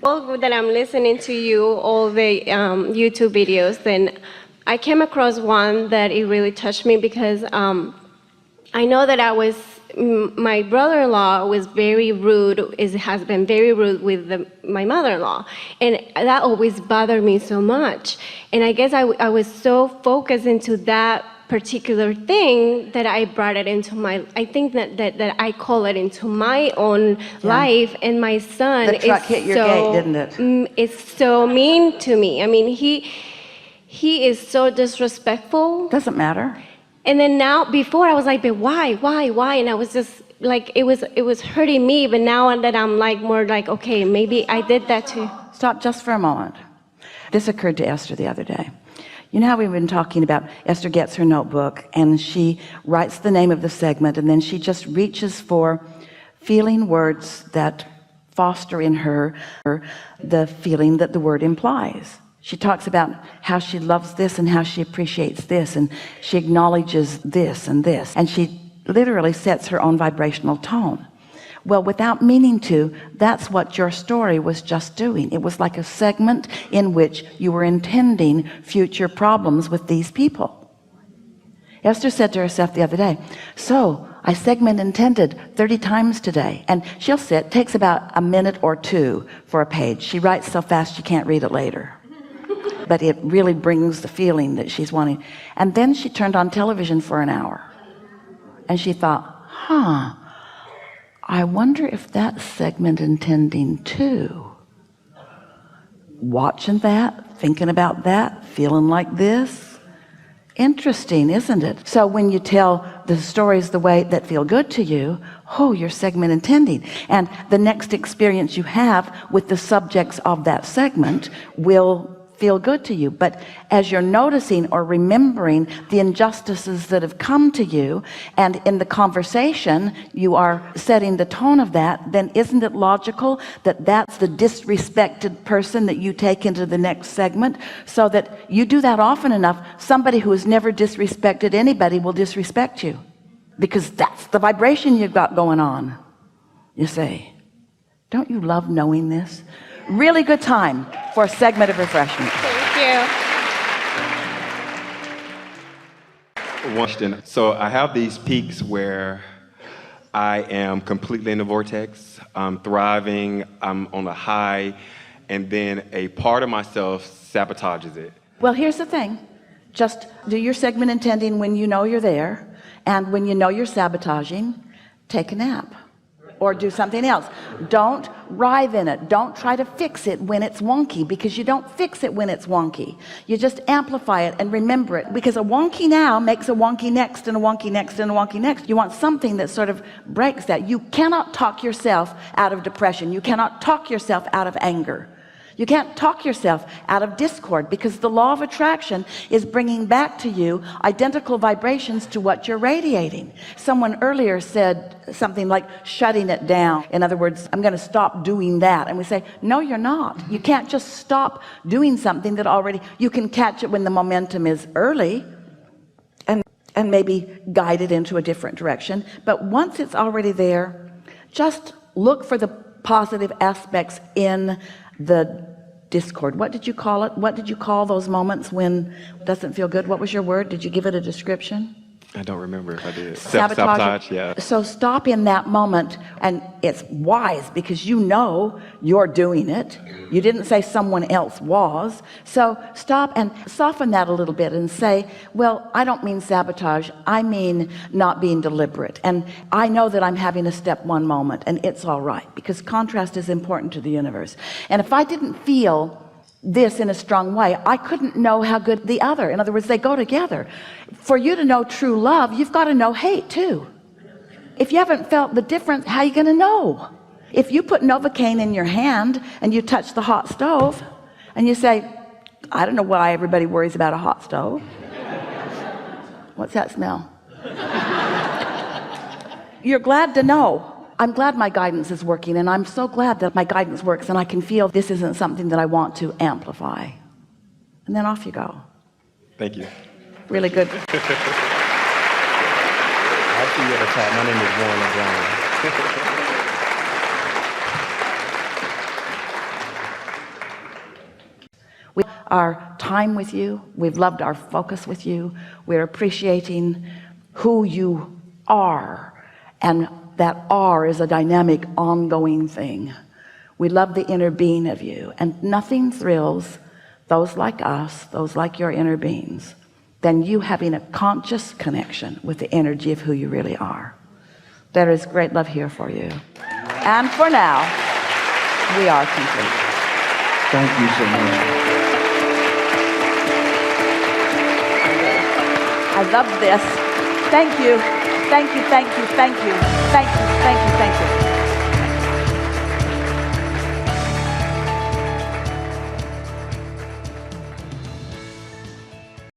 That I'm listening to you, all the YouTube videos, then I came across one that it really touched me because I know that my brother-in-law was very rude, has been very rude with my mother-in-law, and that always bothered me so much. And I guess I was so focused into that particular thing that I brought it into I think that I call it into my own life, and my son the truck hit your gate, didn't it? It's so mean to me. I mean, he is so disrespectful. Doesn't matter. And then now, before I was like, but why? And I was just like, it was hurting me. But now that I'm like more like, okay, maybe I did that too. Stop just for a moment. This occurred to Esther the other day. You know how we've been talking about Esther gets her notebook and she writes the name of the segment, and then she just reaches for feeling words that foster in her the feeling that the word implies. She talks about how she loves this and how she appreciates this, and she acknowledges this and this, and she literally sets her own vibrational tone. Well, without meaning to, that's what your story was just doing. It was like a segment in which you were intending future problems with these people. Esther said to herself the other day, so I segment intended 30 times today. And she'll sit, takes about a minute or two for a page. She writes so fast she can't read it later. But it really brings the feeling that she's wanting. And then she turned on television for an hour. And she thought, I wonder if that segment intending too. Watching that, thinking about that, feeling like this. Interesting, isn't it? So when you tell the stories the way that feel good to you, you're segment intending. And the next experience you have with the subjects of that segment will feel good to you. But as you're noticing or remembering the injustices that have come to you, and in the conversation you are setting the tone of that, then isn't it logical that that's the disrespected person that you take into the next segment? So that you do that often enough, somebody who has never disrespected anybody will disrespect you, because that's the vibration you've got going on. You say, don't you love knowing this? Really good time for a segment of refreshment. Thank you. So I have these peaks where I am completely in the vortex. I'm thriving. I'm on a high. And then a part of myself sabotages it. Well, here's the thing. Just do your segment intending when you know you're there. And when you know you're sabotaging, take a nap. Or do something else. Don't writhe in it. Don't try to fix it when it's wonky, because you don't fix it when it's wonky. You just amplify it and remember it, because a wonky now makes a wonky next, and a wonky next, and a wonky next. You want something that sort of breaks that. You cannot talk yourself out of depression. You cannot talk yourself out of anger. You can't talk yourself out of discord, because the law of attraction is bringing back to you identical vibrations to what you're radiating. Someone earlier said something like shutting it down. In other words, I'm going to stop doing that. And we say, no, you're not. You can't just stop doing something that already, you can catch it when the momentum is early and maybe guide it into a different direction. But once it's already there, just look for the positive aspects in the discord. What did you call it? What did you call those moments when it doesn't feel good? What was your word? Did you give it a description? I don't remember if I did. Sabotage, yeah. So stop in that moment, and it's wise because you know you're doing it. You didn't say someone else was. So stop and soften that a little bit and say, well, I don't mean sabotage. I mean not being deliberate. And I know that I'm having a step one moment, and it's all right, because contrast is important to the universe. And if I didn't feel this in a strong way, I couldn't know how good the other. In other words, they go together. For you to know true love, you've got to know hate too. If you haven't felt the difference, how are you going to know? If you put Novocaine in your hand and you touch the hot stove and you say, I don't know why everybody worries about a hot stove. What's that smell? You're glad to know. I'm glad my guidance is working, and I'm so glad that my guidance works, and I can feel this isn't something that I want to amplify. And then off you go. Thank you. Really good. I'll see you at the top. My name is Warren LeBron. our time with you. We've loved our focus with you. We're appreciating who you are, and that are is a dynamic, ongoing thing. We love the inner being of you, and nothing thrills those like us, those like your inner beings, than you having a conscious connection with the energy of who you really are. There is great love here for you. And for now, we are complete. Thank you so much. I love this. Thank you. Thank you, thank you, thank you, thank you, thank you, thank you.